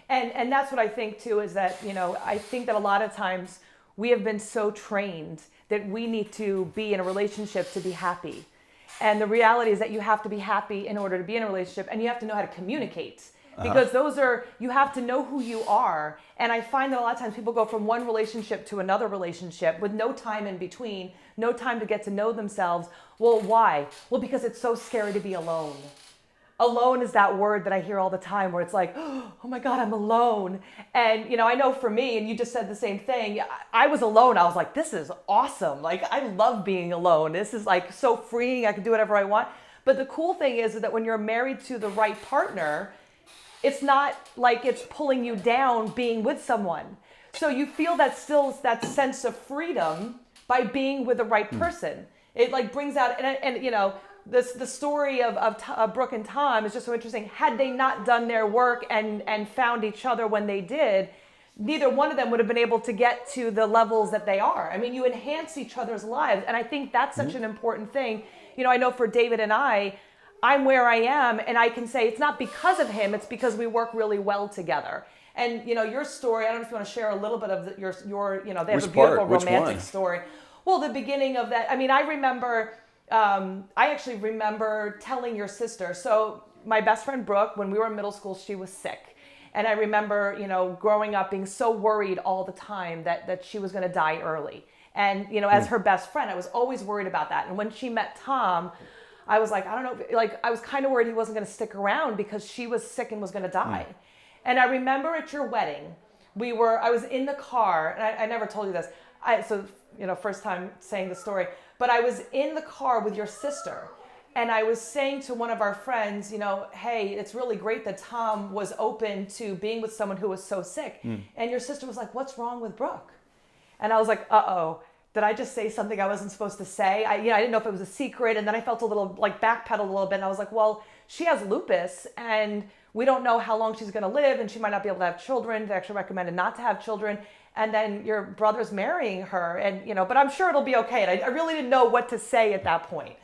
And that's what I think too, is that, I think that a lot of times we have been so trained that we need to be in a relationship to be happy. And the reality is that you have to be happy in order to be in a relationship, and you have to know how to communicate. Because you have to know who you are. And I find that a lot of times people go from one relationship to another relationship with no time in between, no time to get to know themselves. Well, why? Well, because it's so scary to be alone. Alone is that word that I hear all the time where it's like, oh my God, I'm alone. And, I know for me, and you just said the same thing, I was alone. I was like, this is awesome. Like, I love being alone. This is like so freeing. I can do whatever I want. But the cool thing is that when you're married to the right partner, it's not like it's pulling you down being with someone. So you feel that sense of freedom by being with the right person. It like brings out, the story of Brooke and Tom is just so interesting. Had they not done their work and found each other when they did, neither one of them would have been able to get to the levels that they are. I mean, you enhance each other's lives. And I think that's such an important thing. I know for David and I'm where I am, and I can say it's not because of him, it's because we work really well together. And, your story, I don't know if you want to share a little bit of your they have Which a beautiful part? Which romantic one? story. Well, the beginning of that, I mean, I actually remember telling your sister, so my best friend Brooke, when we were in middle school, she was sick. And I remember, growing up being so worried all the time that she was going to die early. And, as her best friend, I was always worried about that. And when she met Tom, I was like, I don't know, like I was kind of worried he wasn't going to stick around because she was sick and was going to die. And I remember at your wedding, I was in the car, and I never told you this. First time saying the story, but I was in the car with your sister, and I was saying to one of our friends, hey, it's really great that Tom was open to being with someone who was so sick. And your sister was like, what's wrong with Brooke? And I was like, uh-oh. Did I just say something I wasn't supposed to say? I didn't know if it was a secret. And then I felt a little like backpedaled a little bit. And I was like, well, she has lupus and we don't know how long she's going to live. And she might not be able to have children. They actually recommended not to have children. And then your brother's marrying her. And, but I'm sure it'll be okay. And I really didn't know what to say at that point.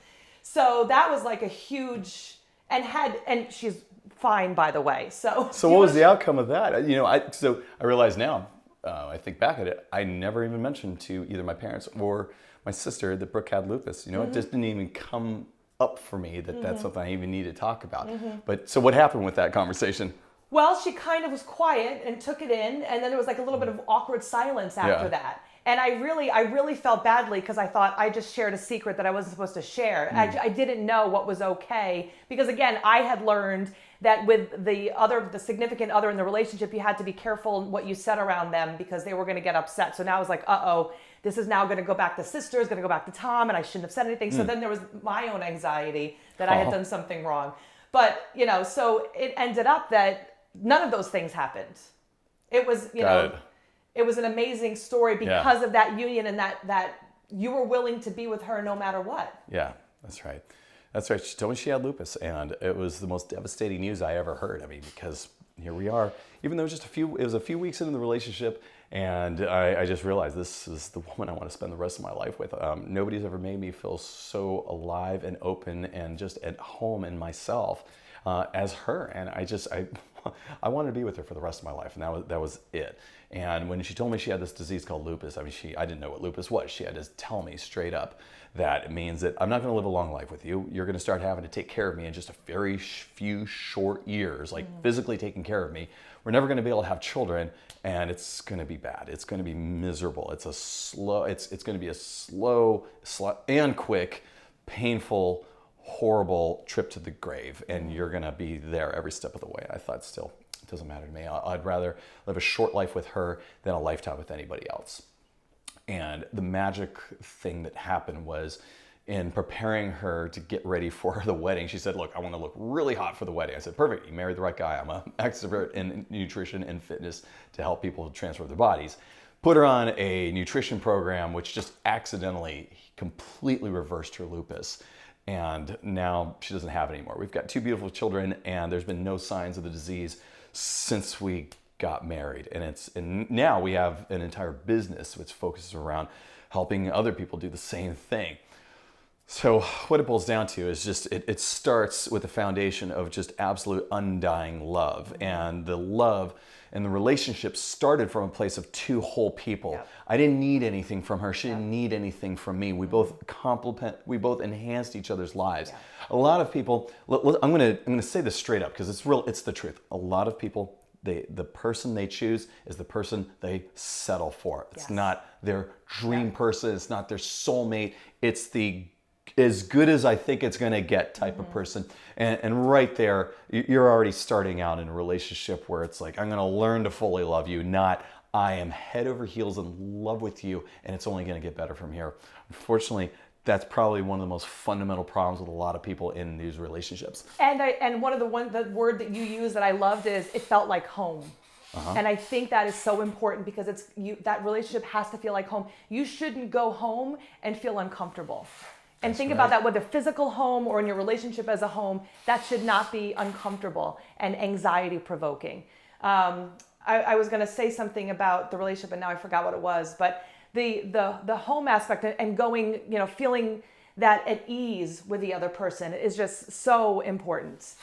So that was like a huge, and she's fine, by the way. So what was the outcome of that? I realize now, I think back at it, I never even mentioned to either my parents or my sister that Brooke had lupus. It just didn't even come up for me that that's something I even need to talk about. But so what happened with that conversation? Well, she kind of was quiet and took it in, and then there was like a little bit of awkward silence after that. And I really felt badly because I thought I just shared a secret that I wasn't supposed to share. I didn't know what was okay because, again, I had learned that with the significant other in the relationship, you had to be careful what you said around them because they were going to get upset. So now I was like, uh-oh, this is now going to go back to sisters, going to go back to Tom, and I shouldn't have said anything. So then there was my own anxiety that I had done something wrong. But, so it ended up that none of those things happened. It was, it was an amazing story because of that union and that you were willing to be with her no matter what. Yeah, that's right. That's right. She told me she had lupus, and it was the most devastating news I ever heard. I mean, because here we are, even though it was a few weeks into the relationship, and I just realized this is the woman I want to spend the rest of my life with. Nobody's ever made me feel so alive and open and just at home in myself as her. And I wanted to be with her for the rest of my life, and that was it. And when she told me she had this disease called lupus, I didn't know what lupus was. She had to tell me straight up that it means that I'm not going to live a long life with you. You're going to start having to take care of me in just a very few short years, like physically taking care of me. We're never going to be able to have children, and it's going to be bad. It's going to be miserable. It's going to be a slow and quick, painful, horrible trip to the grave, and you're going to be there every step of the way. I thought, still, it doesn't matter to me. I'd rather live a short life with her than a lifetime with anybody else. And the magic thing that happened was in preparing her to get ready for the wedding. She said, look, I want to look really hot for the wedding. I said, perfect, you married the right guy. I'm an expert in nutrition and fitness to help people transform their bodies. Put her on a nutrition program, which just accidentally completely reversed her lupus. And now she doesn't have it anymore. We've got 2 beautiful children, and there's been no signs of the disease since we got married. And now we have an entire business which focuses around helping other people do the same thing. So what it boils down to is just it starts with the foundation of just absolute undying love. And the love and the relationship started from a place of two whole people. Yep. I didn't need anything from her. She didn't need anything from me. We both we both enhanced each other's lives. Yeah. A lot of people, I'm gonna say this straight up because it's the truth. A lot of people, the person they choose is the person they settle for. It's Yes. not their dream person. It's not their soulmate. It's the as good as I think it's going to get type of person. And right there, you're already starting out in a relationship where it's like, I'm going to learn to fully love you, not I am head over heels in love with you and it's only going to get better from here. Unfortunately, that's probably one of the most fundamental problems with a lot of people in these relationships. And one of the word that you use that I loved is it felt like home. And I think that is so important because that relationship has to feel like home. You shouldn't go home and feel uncomfortable. And That's think right. about that, whether physical home or in your relationship as a home, that should not be uncomfortable and anxiety provoking. I was going to say something about the relationship and now I forgot what it was, but the home aspect and going, feeling that at ease with the other person is just so important.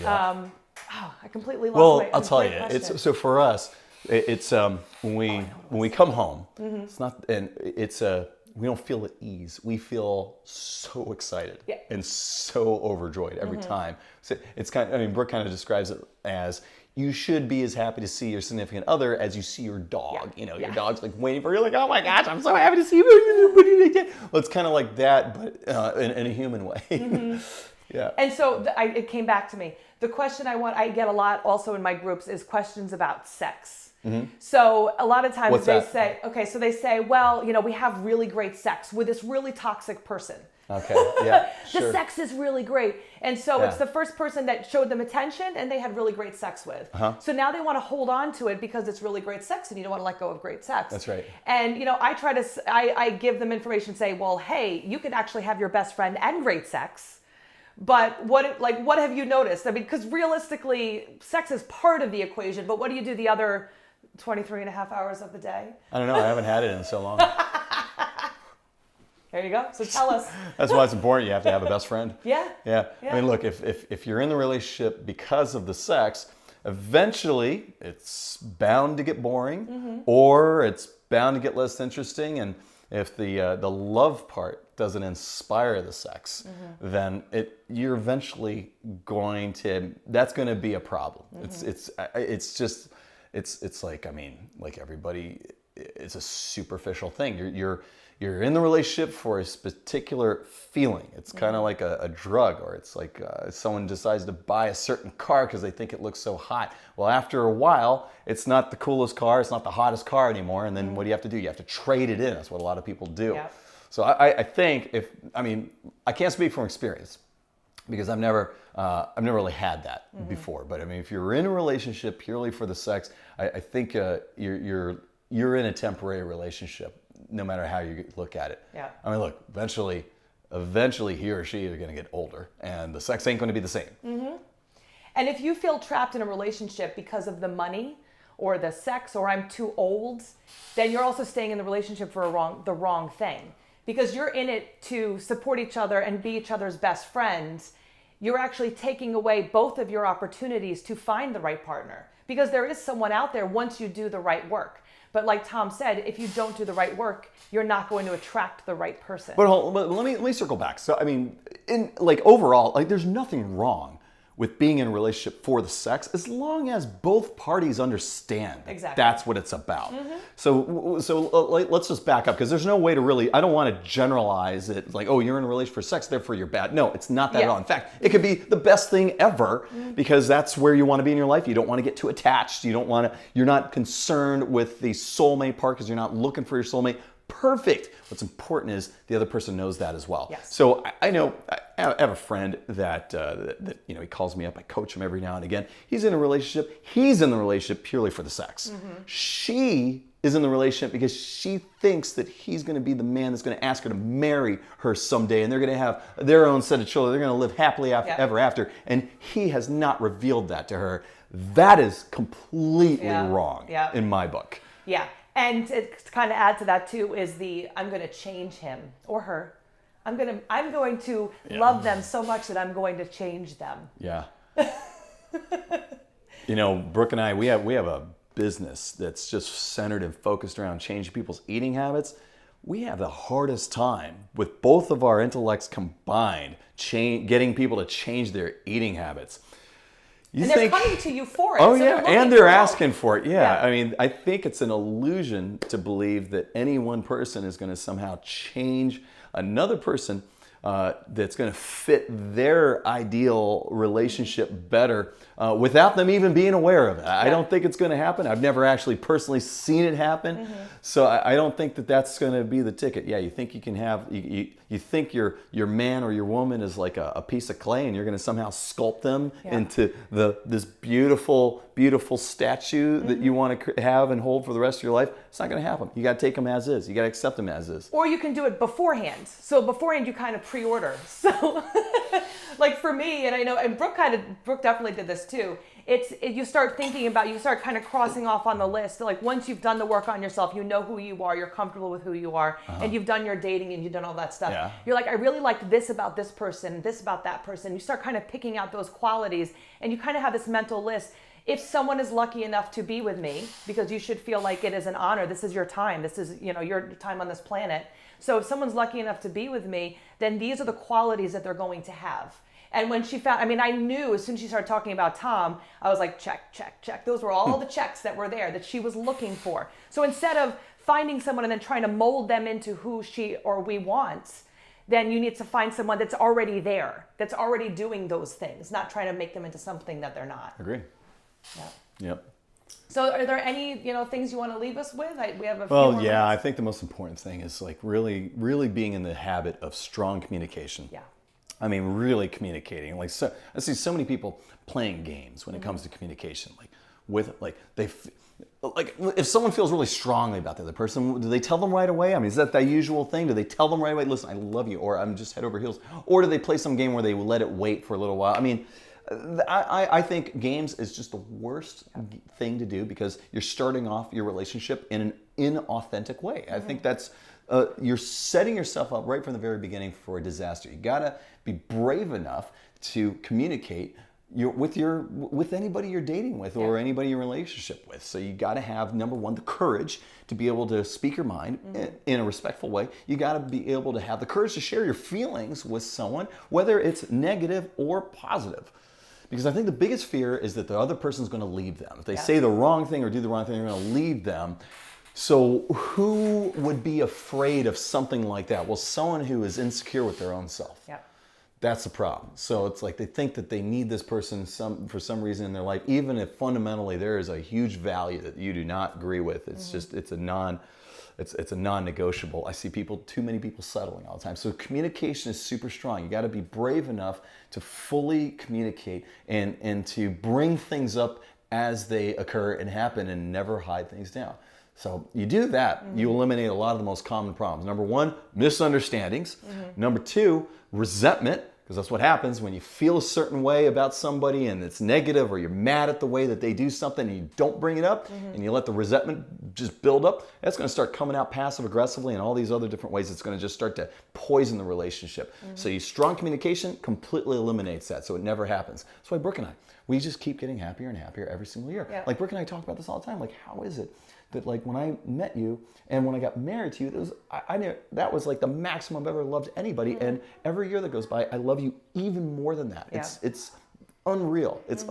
Yeah. I completely lost Well, my I'll tell you, question. it's so for us, it's when we come home, it's not, and it's we don't feel at ease. We feel so excited and so overjoyed every time. So it's Brooke kind of describes it as you should be as happy to see your significant other as you see your dog. Your dog's like waiting for you, like, oh my gosh, I'm so happy to see you. Well, it's kind of like that, but in a human way. Yeah. And so it came back to me. The question I get a lot also in my groups is questions about sex. So a lot of times What's they that? say, well, we have really great sex with this really toxic person. Okay, yeah, The sure. sex is really great. And so Yeah. it's the first person that showed them attention and they had really great sex with. So now they want to hold on to it because it's really great sex and you don't want to let go of great sex. That's right. And, I give them information, say, well, hey, you can actually have your best friend and great sex. But what have you noticed? I mean, because realistically, sex is part of the equation, but what do you do the other 23 and a half hours of the day? I don't know. I haven't had it in so long. There you go. So tell us. That's why it's important. You have to have a best friend. Yeah. Yeah. I mean, look, if you're in the relationship because of the sex, eventually it's bound to get boring or it's bound to get less interesting. And if the love part doesn't inspire the sex, then you're eventually that's going to be a problem. It's like everybody, it's a superficial thing. You're in the relationship for a particular feeling. It's kind of like a drug, or it's like someone decides to buy a certain car because they think it looks so hot. Well, after a while, it's not the coolest car, it's not the hottest car anymore, and then what do? You have to trade it in. That's what a lot of people do. Yep. So I think I can't speak from experience because I've never really had that before. But I mean, if you're in a relationship purely for the sex, I think you're in a temporary relationship, no matter how you look at it. Yeah. I mean, look, eventually he or she are going to get older, and the sex ain't going to be the same. And if you feel trapped in a relationship because of the money or the sex or I'm too old, then you're also staying in the relationship for the wrong thing. Because you're in it to support each other and be each other's best friends, you're actually taking away both of your opportunities to find the right partner. Because there is someone out there once you do the right work. But like Tom said, if you don't do the right work, you're not going to attract the right person. But let me circle back. So I mean, overall, there's nothing wrong with being in a relationship for the sex, as long as both parties understand Exactly. that's what it's about. So let's just back up, because there's no way to really, I don't want to generalize it like, oh, you're in a relationship for sex, therefore you're bad. No, it's not that at all. In fact, it could be the best thing ever, because that's where you want to be in your life. You don't want to get too attached. You're not concerned with the soulmate part because you're not looking for your soulmate. Perfect. What's important is the other person knows that as well. Yes. So I know I have a friend that he calls me up. I coach him every now and again. He's in a relationship. He's in the relationship purely for the sex. She is in the relationship because she thinks that he's going to be the man that's going to ask her to marry her someday, and they're going to have their own set of children. They're going to live happily ever after. And he has not revealed that to her. That is completely wrong in my book. Yeah. And to kind of add to that too is I'm going to change him or her. I'm going to love them so much that I'm going to change them. Yeah. You know, Brooke and I, we have a business that's just centered and focused around changing people's eating habits. We have the hardest time with both of our intellects combined, getting people to change their eating habits. They're coming to you for it. Oh, so yeah, and they're asking for it. Yeah. I mean, I think it's an illusion to believe that any one person is going to somehow change another person that's going to fit their ideal relationship better without them even being aware of it. I don't think it's going to happen. I've never actually personally seen it happen. So I don't think that that's going to be the ticket. Yeah, you think you can have, you think your man or your woman is like a piece of clay and you're going to somehow sculpt them into this beautiful, beautiful statue that you want to have and hold for the rest of your life. It's not going to happen. You got to take them as is. You got to accept them as is. Or you can do it beforehand. So beforehand you kind of pre-order. So like for me, and I know, and Brooke definitely did this too. You start thinking about, you start kind of crossing off on the list. Like once you've done the work on yourself, you know who you are, you're comfortable with who you are, and you've done your dating and you've done all that stuff. Yeah. You're like, I really liked this about this person, this about that person. You start kind of picking out those qualities and you kind of have this mental list. If someone is lucky enough to be with me, because you should feel like it is an honor, this is your time, this is, your time on this planet. So if someone's lucky enough to be with me, then these are the qualities that they're going to have. And when she found, I knew as soon as she started talking about Tom, I was like, check, check, check. Those were all the checks that were there that she was looking for. So instead of finding someone and then trying to mold them into who she or we want, then you need to find someone that's already there, that's already doing those things, not trying to make them into something that they're not. Agree. Yeah. Yep. So are there any, things you want to leave us with? We have a few Well, more yeah, minutes. I think the most important thing is like really, really being in the habit of strong communication. Yeah. Really communicating. Like, so I see so many people playing games when it comes to communication. If someone feels really strongly about the other person, do they tell them right away? Is that the usual thing? Do they tell them right away, listen, I love you, or I'm just head over heels? Or do they play some game where they let it wait for a little while? I think games is just the worst thing to do because you're starting off your relationship in an inauthentic way. I think that's, you're setting yourself up right from the very beginning for a disaster. You gotta be brave enough to communicate with anybody you're dating with or anybody you're in a relationship with. So you gotta have, number one, the courage to be able to speak your mind in a respectful way. You gotta be able to have the courage to share your feelings with someone, whether it's negative or positive. Because I think the biggest fear is that the other person's going to leave them. If they say the wrong thing or do the wrong thing, they're going to leave them. So who would be afraid of something like that? Well, someone who is insecure with their own self. Yep. That's the problem. So it's like they think that they need this person for some reason in their life, even if fundamentally there is a huge value that you do not agree with. It's just, it's a non-negotiable. I see too many people settling all the time. So communication is super strong. You got to be brave enough to fully communicate and to bring things up as they occur and happen and never hide things down. So you do that, you eliminate a lot of the most common problems. Number one, misunderstandings. Number two, resentment. Because that's what happens when you feel a certain way about somebody and it's negative, or you're mad at the way that they do something and you don't bring it up and you let the resentment just build up. That's going to start coming out passive aggressively and all these other different ways. It's going to just start to poison the relationship. So strong communication completely eliminates that, so it never happens. That's why Brooke and I, we just keep getting happier and happier every single year. Yeah. Like Brooke and I talk about this all the time. Like, how is it that like when I met you and when I got married to you, I knew that was like the maximum I've ever loved anybody. And every year that goes by, I love you even more than that. Yeah. It's unreal. It's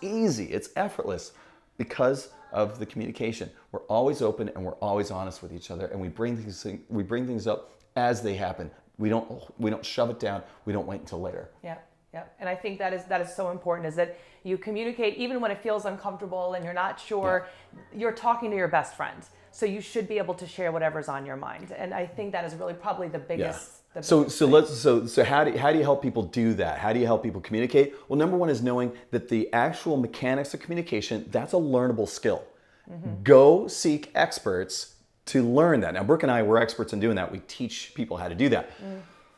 easy. It's effortless because of the communication. We're always open and we're always honest with each other, and we bring things up as they happen. We don't shove it down. We don't wait until later. Yeah. Yeah, and I think that is so important, is that you communicate even when it feels uncomfortable and you're not sure. You're talking to your best friend, so you should be able to share whatever's on your mind. And I think that is really probably the biggest. Yeah. So how do you help people do that? How do you help people communicate? Well, number one is knowing that the actual mechanics of communication, that's a learnable skill. Go seek experts to learn that. Now, Brooke and I, we're experts in doing that. We teach people how to do that.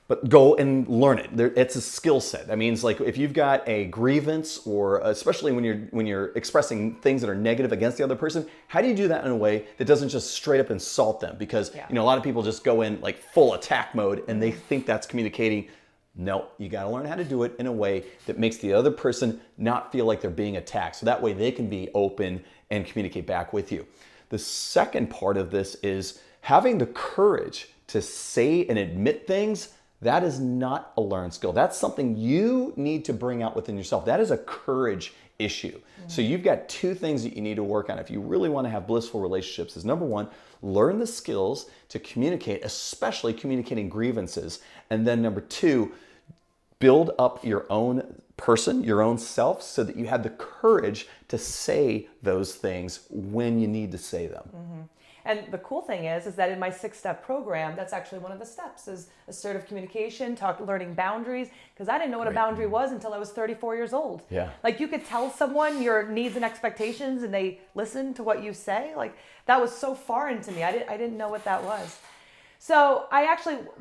But go and learn it. It's a skill set. That means like if you've got a grievance, or especially when you're expressing things that are negative against the other person, how do you do that in a way that doesn't just straight up insult them? Because a lot of people just go in like full attack mode and they think that's communicating. No, you got to learn how to do it in a way that makes the other person not feel like they're being attacked. So that way they can be open and communicate back with you. The second part of this is having the courage to say and admit things. That is not a learned skill. That's something you need to bring out within yourself. That is a courage issue. So you've got two things that you need to work on if you really want to have blissful relationships. Is number one, learn the skills to communicate, especially communicating grievances. And then number two, build up your own person, your own self, so that you have the courage to say those things when you need to say them. And the cool thing is that in my 6-step program, that's actually one of the steps is assertive communication, learning boundaries, because I didn't know what a boundary was until I was 34 years old. Yeah. Like you could tell someone your needs and expectations and they listen to what you say. Like that was so foreign to me. I didn't know what that was. So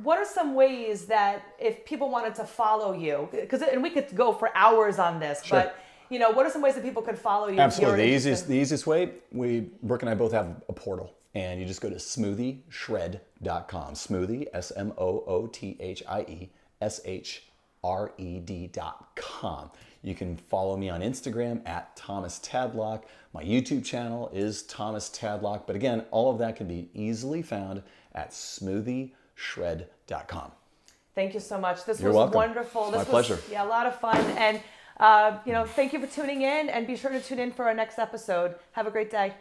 what are some ways that if people wanted to follow you, and we could go for hours on this, Sure. but what are some ways that people could follow you? Absolutely. The easiest way, Brooke and I both have a portal. And you just go to smoothieshred.com. Smoothie, SMOOTHIESHRED.com. You can follow me on Instagram at Thomas Tadlock. My YouTube channel is Thomas Tadlock. But again, all of that can be easily found at smoothieshred.com. Thank you so much. This You're was welcome. wonderful. It's my pleasure. Yeah, a lot of fun. And, thank you for tuning in, and be sure to tune in for our next episode. Have a great day.